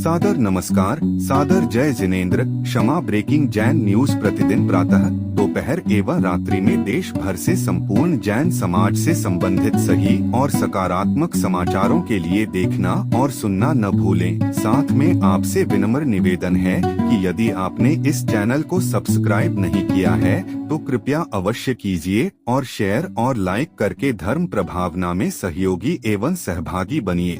सादर नमस्कार, सादर जय जिनेंद्र। क्षमा ब्रेकिंग जैन न्यूज प्रतिदिन प्रातः, दोपहर एवं रात्रि में देश भर से संपूर्ण जैन समाज से संबंधित सही और सकारात्मक समाचारों के लिए देखना और सुनना न भूलें। साथ में आपसे विनम्र निवेदन है कि यदि आपने इस चैनल को सब्सक्राइब नहीं किया है तो कृपया अवश्य कीजिए और शेयर और लाइक करके धर्म प्रभावना में सहयोगी एवं सहभागी बनिए।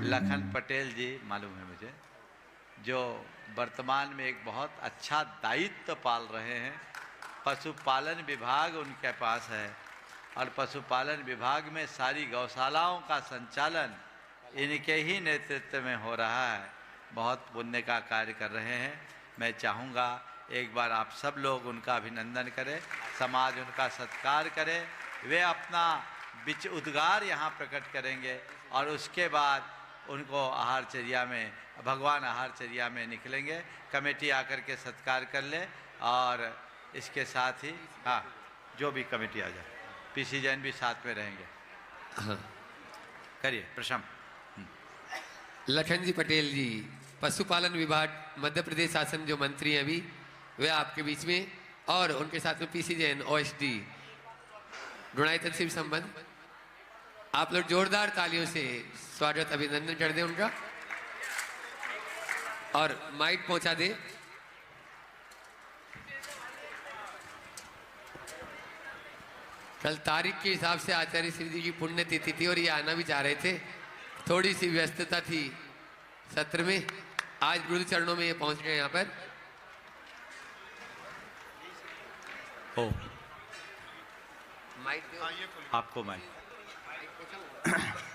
लखन पटेल जी मालूम है मुझे, जो वर्तमान में एक बहुत अच्छा दायित्व पाल रहे हैं। पशुपालन विभाग उनके पास है और पशुपालन विभाग में सारी गौशालाओं का संचालन इनके ही नेतृत्व में हो रहा है। बहुत पुण्य का कार्य कर रहे हैं। मैं चाहूँगा एक बार आप सब लोग उनका अभिनंदन करें, समाज उनका सत्कार करे। वे अपना विच उद्गार यहाँ प्रकट करेंगे और उसके बाद उनको आहारचर्या में, भगवान आहारचर्या में निकलेंगे। कमेटी आकर के सत्कार कर ले और इसके साथ ही हाँ, जो भी कमेटी आ जाए, पीसी जैन भी साथ में रहेंगे। हाँ, करिए प्रशम। लखन जी पटेल जी, पशुपालन विभाग मध्य प्रदेश शासन जो मंत्री हैं अभी, वे आपके बीच में, और उनके साथ में पीसी जैन ओएसडी गुणायतन से भी संबंध। आप लोग जोरदार तालियों से स्वागत अभिनंदन कर दें उनका और माइक पहुंचा दें। कल तारीख के हिसाब से आचार्य श्री जी की पुण्यतिथि थी और ये आना भी चाह रहे थे, थोड़ी सी व्यस्तता थी सत्र में। आज गुरु चरणों में ये पहुंच गए यहाँ पर। ओ माइक आपको माइक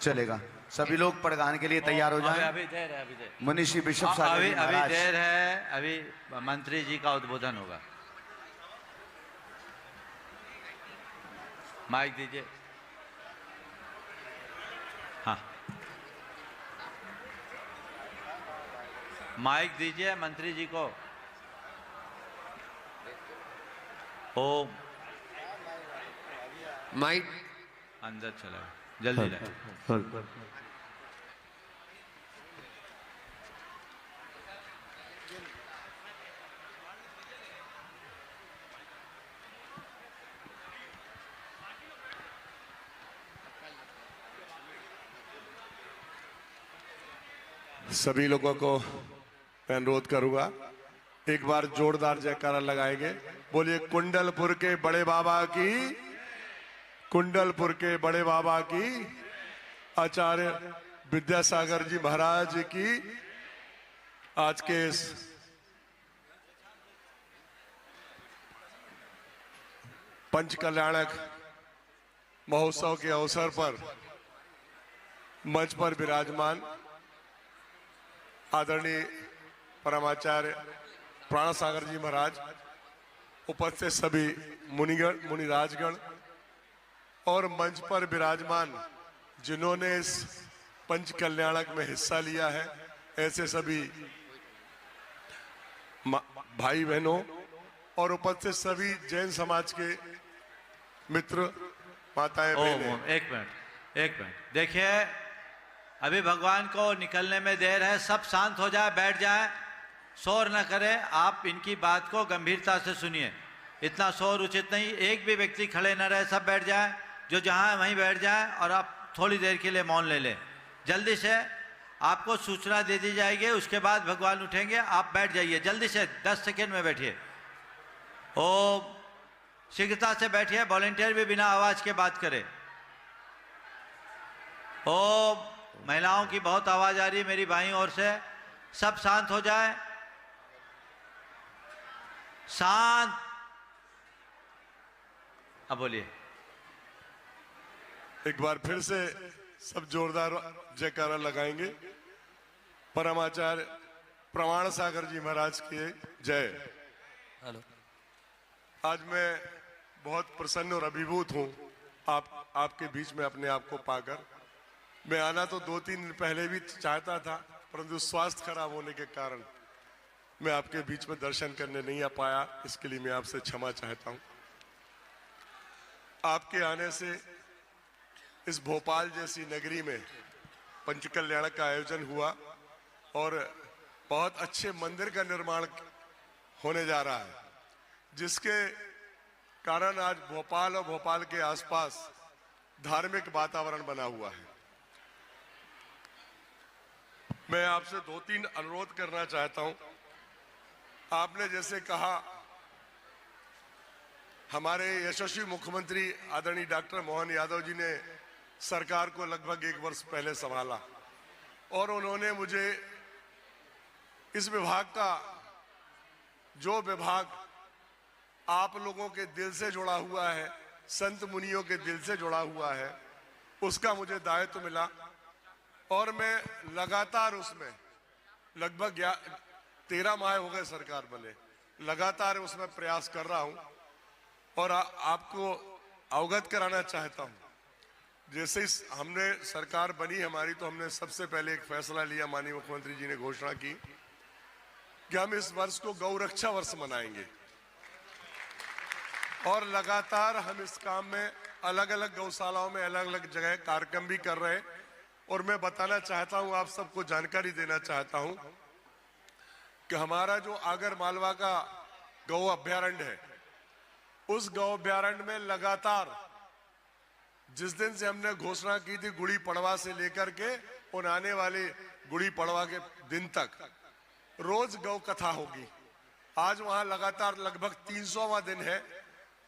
चलेगा। सभी लोग प्रदान के लिए तैयार हो जाएं। अभी देर है, अभी देर, मनीषी बिशप सागर जी अभी महाराज। देर है। अभी मंत्री जी का उद्बोधन होगा। माइक दीजिए। हाँ, माइक दीजिए मंत्री जी को। ओम माइक अंदर चला, जल्दी लाए। सभी लोगों को मैं अनुरोध करूंगा, एक बार जोरदार जयकारा लगाएंगे। बोलिए कुंडलपुर के बड़े बाबा की, कुंडलपुर के बड़े बाबा की, आचार्य विद्यासागर जी महाराज की आज के इस पंच कल्याणक महोत्सव के अवसर पर मंच पर विराजमान आदरणीय परमाचार्य प्राण सागर जी महाराज, उपस्थित सभी मुनिगण, मुनिराजगण और मंच पर विराजमान जिन्होंने इस पंच कल्याणक में हिस्सा लिया है, ऐसे सभी भाई बहनों और उपस्थित सभी जैन समाज के मित्र, माताएं, बहनें। एक मिनट देखिए, अभी भगवान को निकलने में देर है। सब शांत हो जाए, बैठ जाए, शोर न करें। आप इनकी बात को गंभीरता से सुनिए, इतना शोर उचित नहीं। एक भी व्यक्ति खड़े न रहे, सब बैठ जाए, जो जहाँ है वहीं बैठ जाए और आप थोड़ी देर के लिए मौन ले लें। जल्दी से आपको सूचना दे दी जाएगी, उसके बाद भगवान उठेंगे। आप बैठ जाइए, जल्दी से 10 सेकेंड में बैठिए। ओ शीघ्रता से बैठिए, वॉलेंटियर भी बिना आवाज के बात करे। ओ महिलाओं की बहुत आवाज आ रही है मेरी भाई ओर से। सब शांत हो जाए, शांत। अब बोलिए। एक बार फिर से सब जोरदार जयकारा लगाएंगे। परमाचार्य प्रमाण सागर जी महाराज की जय। हेलो। आज मैं बहुत प्रसन्न और अभिभूत हूँ आपके बीच में अपने आप को पाकर। मैं आना तो 2-3 दिन पहले भी चाहता था, परंतु स्वास्थ्य खराब होने के कारण मैं आपके बीच में दर्शन करने नहीं आ पाया। इसके लिए मैं आपसे क्षमा चाहता हूँ। आपके आने से इस भोपाल जैसी नगरी में पंच कल्याण का आयोजन हुआ और बहुत अच्छे मंदिर का निर्माण होने जा रहा है, जिसके कारण आज भोपाल और भोपाल के आसपास धार्मिक वातावरण बना हुआ है। मैं आपसे 2-3 अनुरोध करना चाहता हूं। आपने जैसे कहा, हमारे यशस्वी मुख्यमंत्री आदरणीय डॉक्टर मोहन यादव जी ने सरकार को लगभग 1 वर्ष पहले संभाला और उन्होंने मुझे इस विभाग का, जो विभाग आप लोगों के दिल से जुड़ा हुआ है, संत मुनियों के दिल से जुड़ा हुआ है, उसका मुझे दायित्व मिला और मैं लगातार उसमें, लगभग 13 माह हो गए सरकार बने, लगातार उसमें प्रयास कर रहा हूं और आपको अवगत कराना चाहता हूं। जैसे हमने सरकार बनी हमारी, तो हमने सबसे पहले एक फैसला लिया, माननीय मुख्यमंत्री जी ने घोषणा की कि हम इस वर्ष को गौरक्षा वर्ष मनाएंगे और लगातार हम इस काम में अलग अलग गौशालाओं में अलग अलग जगह कार्यक्रम भी कर रहे हैं। और मैं बताना चाहता हूं, आप सबको जानकारी देना चाहता हूं कि हमारा जो आगर मालवा का गौ अभ्यारण्य है, उस गौ अभ्यारण्य में लगातार जिस दिन से हमने घोषणा की थी गुड़ी पड़वा से लेकर के उन आने वाले गुड़ी पड़वा के दिन तक रोज गौ कथा होगी। आज वहां लगातार लगभग 300वां दिन है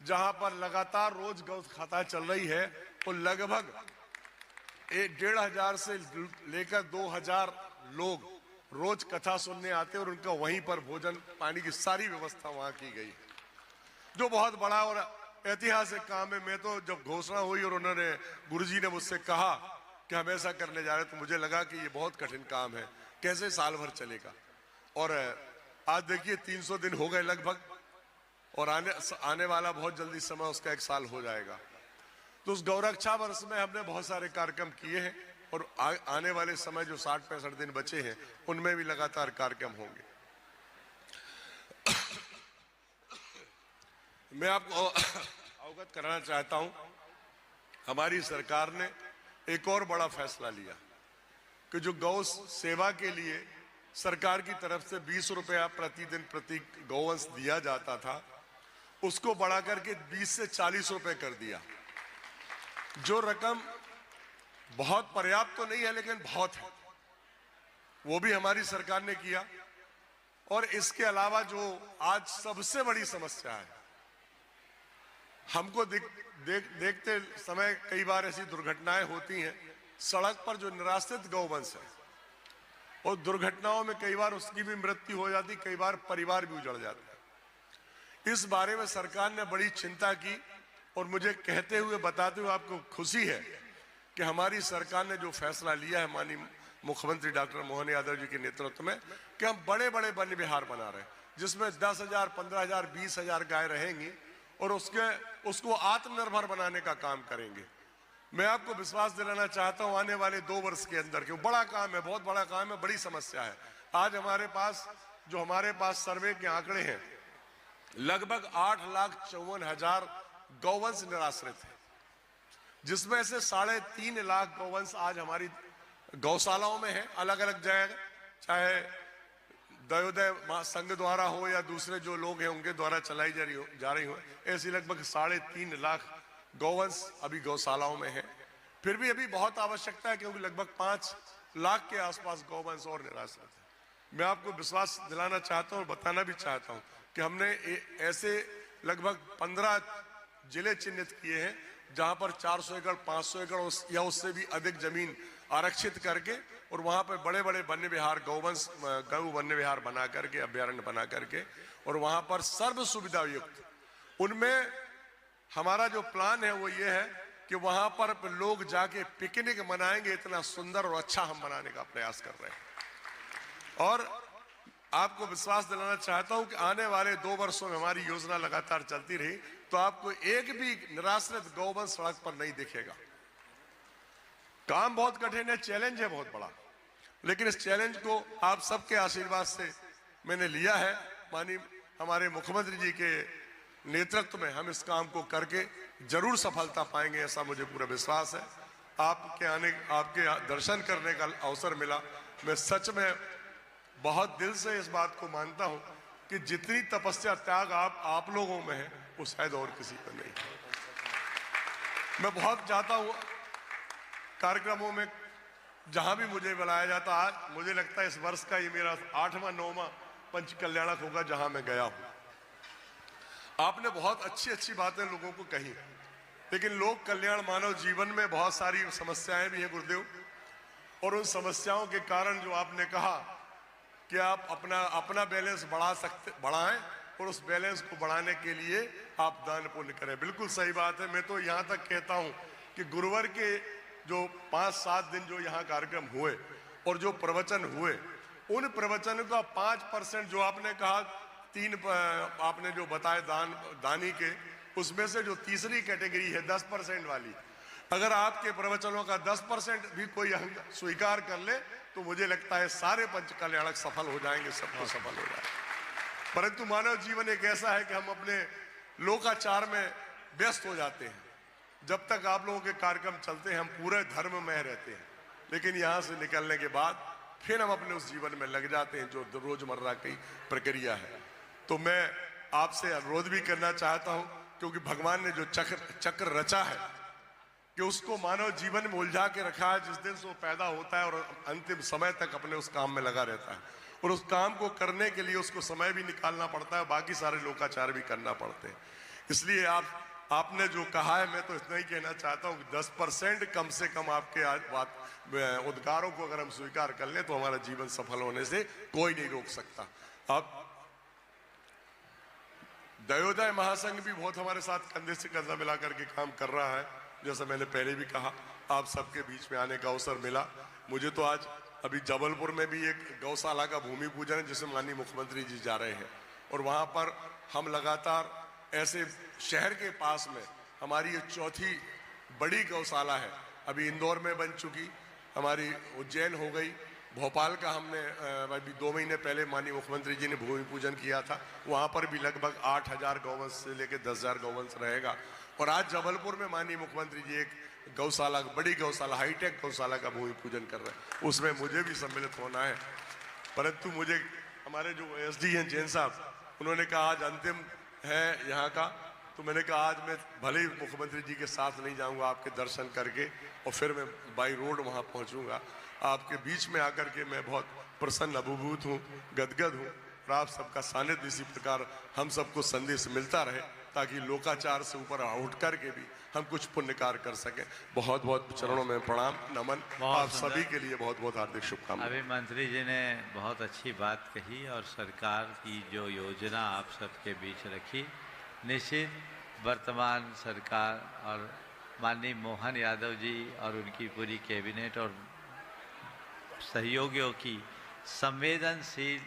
जहां पर लगातार रोज गौ कथा चल रही है और लगभग 1,500 से लेकर 2,000 लोग रोज कथा सुनने आते हैं और उनका वहीं पर भोजन पानी की सारी व्यवस्था वहां की गई, जो बहुत बड़ा और ऐतिहासिक काम है। मैं तो जब घोषणा हुई और उन्होंने, गुरुजी ने मुझसे कहा कि हम ऐसा करने जा रहे हैं, तो मुझे लगा कि ये बहुत कठिन काम है, कैसे साल भर चलेगा। और आज देखिए 300 दिन हो गए लगभग और आने वाला बहुत जल्दी समय उसका 1 साल हो जाएगा। तो उस गौरक्षा वर्ष में हमने बहुत सारे कार्यक्रम किए हैं और आने वाले समय जो 60-65 दिन बचे हैं उनमें भी लगातार कार्यक्रम होंगे। मैं आपको अवगत कराना चाहता हूं, हमारी सरकार ने एक और बड़ा फैसला लिया कि जो गौ सेवा के लिए सरकार की तरफ से 20 रुपया प्रतिदिन प्रति गौवंश दिया जाता था, उसको बढ़ाकर के 20 से 40 रुपए कर दिया। जो रकम बहुत पर्याप्त तो नहीं है लेकिन बहुत है, वो भी हमारी सरकार ने किया। और इसके अलावा जो आज सबसे बड़ी समस्या है, हमको देखते समय कई बार ऐसी दुर्घटनाएं होती हैं सड़क पर, जो निराश्रित गौवंश है, और दुर्घटनाओं में कई बार उसकी भी मृत्यु हो जाती, कई बार परिवार भी उजड़ जाता है। इस बारे में सरकार ने बड़ी चिंता की और मुझे कहते हुए, बताते हुए आपको खुशी है कि हमारी सरकार ने जो फैसला लिया है माननीय मुख्यमंत्री डॉक्टर मोहन यादव जी के नेतृत्व में, कि हम बड़े बड़े वन विहार बना रहे हैं जिसमें 10,000, 15,000, 20,000 गाय रहेंगी और उसको आत्मनिर्भर बनाने का काम करेंगे। मैं आपको विश्वास दिलाना चाहता हूं, आने वाले 2 वर्ष के अंदर, क्यों बड़ा काम है, बहुत बड़ा काम है, बड़ी समस्या है। आज हमारे पास सर्वे के आंकड़े हैं, लगभग 8,54,000 गौवंश निराश्रित है, जिसमें से 3.5 लाख गौवंश आज हमारी गौशालाओं में है, अलग अलग जगह, चाहे दयोदय संघ द्वारा हो या दूसरे जो लोग हैं उनके द्वारा चलाई जा रही हो। ऐसी लगभग 3.5 लाख गौवंश अभी गौशालाओं में है। फिर भी अभी बहुत आवश्यकता है, क्योंकि लगभग 5 लाख के आसपास गौवंश और निराश्रित है। मैं आपको विश्वास दिलाना चाहता हूं और बताना भी चाहता हूं कि हमने ऐसे लगभग 15 जिले चिन्हित किए हैं जहां पर 400 एकड़, 500 एकड़ या उससे भी अधिक जमीन आरक्षित करके और वहां पर बड़े बड़े वन्य विहार, गौ वन्य विहार बना करके, अभ्यारण्य बना करके, और वहां पर सर्व सुविधा युक्त, उनमें हमारा जो प्लान है वो ये है कि वहां पर लोग जाके पिकनिक मनाएंगे। इतना सुंदर और अच्छा हम मनाने का प्रयास कर रहे हैं। और आपको विश्वास दिलाना चाहता हूं कि आने वाले 2 वर्षों में हमारी योजना लगातार चलती रही तो आपको एक भी निराश्रित गौवंश सड़क पर नहीं दिखेगा। काम बहुत कठिन है, चैलेंज है बहुत बड़ा, लेकिन इस चैलेंज को आप सबके आशीर्वाद से मैंने लिया है। माननीय हमारे मुख्यमंत्री जी के नेतृत्व में हम इस काम को करके जरूर सफलता पाएंगे, ऐसा मुझे पूरा विश्वास है। आपके दर्शन करने का अवसर मिला, मैं सच में बहुत दिल से इस बात को मानता हूं कि जितनी तपस्या त्याग आप लोगों में है वो शायद और किसी में नहीं है। मैं बहुत चाहता हूं कार्यक्रमों में जहां भी मुझे बुलाया जाता, आज मुझे लगता है इस वर्ष का ये मेरा 8वां 9वां पंच कल्याणक होगा जहां मैं गया हूं। आपने बहुत अच्छी अच्छी बातें लोगों को कही, लेकिन लोक कल्याण मानव जीवन में बहुत सारी समस्याएं भी हैं गुरुदेव, और उन समस्याओं के कारण जो आपने कहा कि आप अपना बैलेंस बढ़ाएं और उस बैलेंस को बढ़ाने के लिए आप दान पुण्य करें। बिल्कुल सही बात है। मैं तो यहाँ तक कहता हूँ कि गुरुवार के जो 5-7 दिन जो यहाँ कार्यक्रम हुए और जो प्रवचन हुए, उन प्रवचनों का 5% जो आपने कहा, 3 आपने जो बताए दानी के, उसमें से जो तीसरी कैटेगरी है 10% वाली, अगर आपके प्रवचनों का 10% भी कोई स्वीकार कर ले तो मुझे लगता है सारे पंच कल्याणक सफल हो जाएंगे, सबको सफल हो जाएंगे। परंतु मानव जीवन एक ऐसा है कि हम अपने लोकाचार में व्यस्त हो जाते हैं। जब तक आप लोगों के कार्यक्रम चलते हैं हम पूरे धर्म में रहते हैं, लेकिन यहाँ से निकलने के बाद फिर हम अपने उस जीवन में लग जाते हैं जो रोजमर्रा की प्रक्रिया है। तो मैं आपसे अनुरोध भी करना चाहता हूँ, क्योंकि भगवान ने जो चक्र रचा है कि उसको मानव जीवन में उलझा के रखा है, जिस दिन से वो पैदा होता है और अंतिम समय तक अपने उस काम में लगा रहता है, और उस काम को करने के लिए उसको समय भी निकालना पड़ता है, बाकी सारे लोकाचार भी करना पड़ते हैं। इसलिए आपने जो कहा है, मैं तो इतना ही कहना चाहता हूँ कि 10% कम से कम आपके उद्गारों को अगर हम स्वीकार कर लें तो हमारा जीवन सफल होने से कोई नहीं रोक सकता। अब दयोदय महासंघ भी बहुत हमारे साथ कंधे से कंधा मिला करके काम कर रहा है। जैसा मैंने पहले भी कहा, आप सबके बीच में आने का अवसर मिला मुझे। तो आज अभी जबलपुर में भी एक गौशाला का भूमि पूजन है जिसमें माननीय मुख्यमंत्री जी जा रहे हैं, और वहाँ पर हम लगातार ऐसे शहर के पास में हमारी ये 4थी बड़ी गौशाला है। अभी इंदौर में बन चुकी, हमारी उज्जैन हो गई, भोपाल का हमने अभी 2 महीने पहले माननीय मुख्यमंत्री जी ने भूमि पूजन किया था। वहाँ पर भी लगभग 8,000 गौवंश से लेकर 10,000 गौवंश रहेगा। और आज जबलपुर में माननीय मुख्यमंत्री जी एक गौशाला, बड़ी गौशाला, हाईटेक गौशाला का भूमि पूजन कर रहे हैं, उसमें मुझे भी सम्मिलित होना है। परंतु मुझे हमारे जो एसडी हैं जैन साहब, उन्होंने कहा आज अंतिम है यहाँ का, तो मैंने कहा आज मैं भले ही मुख्यमंत्री जी के साथ नहीं जाऊँगा, आपके दर्शन करके और फिर मैं बाई रोड वहाँ पहुँचूँगा। आपके बीच में आकर के मैं बहुत प्रसन्न अभिभूत हूँ, गदगद हूँ, और आप सबका सानिध्य इसी प्रकार हम सबको संदेश मिलता रहे, ताकि लोकाचार से ऊपर उठ करके भी हम कुछ पुण्य कार्य कर सकें। बहुत बहुत चरणों में प्रणाम, नमन। आप सभी के लिए बहुत बहुत हार्दिक शुभकामनाएं। अभी मंत्री जी ने बहुत अच्छी बात कही, और सरकार की जो योजना आप सबके बीच रखी, निश्चित वर्तमान सरकार और माननीय मोहन यादव जी और उनकी पूरी कैबिनेट और सहयोगियों की संवेदनशील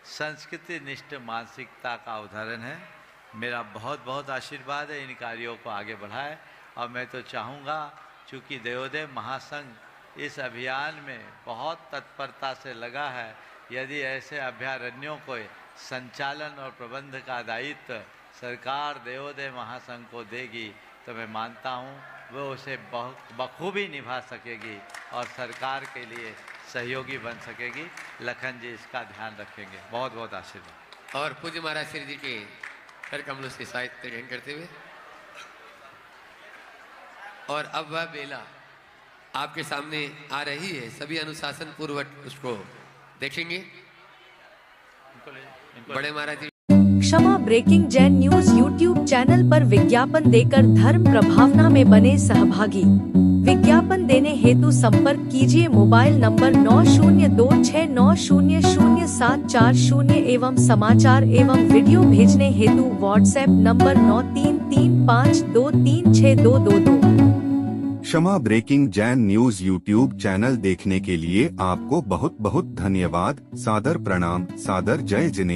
संस्कृति निष्ठ मानसिकता का उदाहरण है। मेरा बहुत बहुत आशीर्वाद है, इन कार्यों को आगे बढ़ाए। और मैं तो चाहूँगा, चूँकि दयोदय महासंघ इस अभियान में बहुत तत्परता से लगा है, यदि ऐसे अभयारण्यों को संचालन और प्रबंध का दायित्व सरकार दयोदय महासंघ को देगी तो मैं मानता हूँ वो उसे बखूबी निभा सकेगी और सरकार के लिए सहयोगी बन सकेगी। लखन जी इसका ध्यान रखेंगे। बहुत बहुत आशीर्वाद। और पूज्य महाराज श्री जी के कर कमलों से साहित्य ग्रहण करते हुए, और अब वह बेला आपके सामने आ रही है, सभी अनुशासन पूर्वक उसको देखेंगे। बड़े महाराज जी। क्षमा breaking Jain news YouTube channel पर विज्ञापन देकर धर्म प्रभावना में बने सहभागी। विज्ञापन देने हेतु संपर्क कीजिए मोबाइल नंबर 9026900740 एवं समाचार एवं वीडियो भेजने हेतु व्हाट्सएप नंबर 9335236222। क्षमा breaking Jain news YouTube channel देखने के लिए आपको बहुत बहुत धन्यवाद। सादर प्रणाम, सादर जय जिनेंद्र।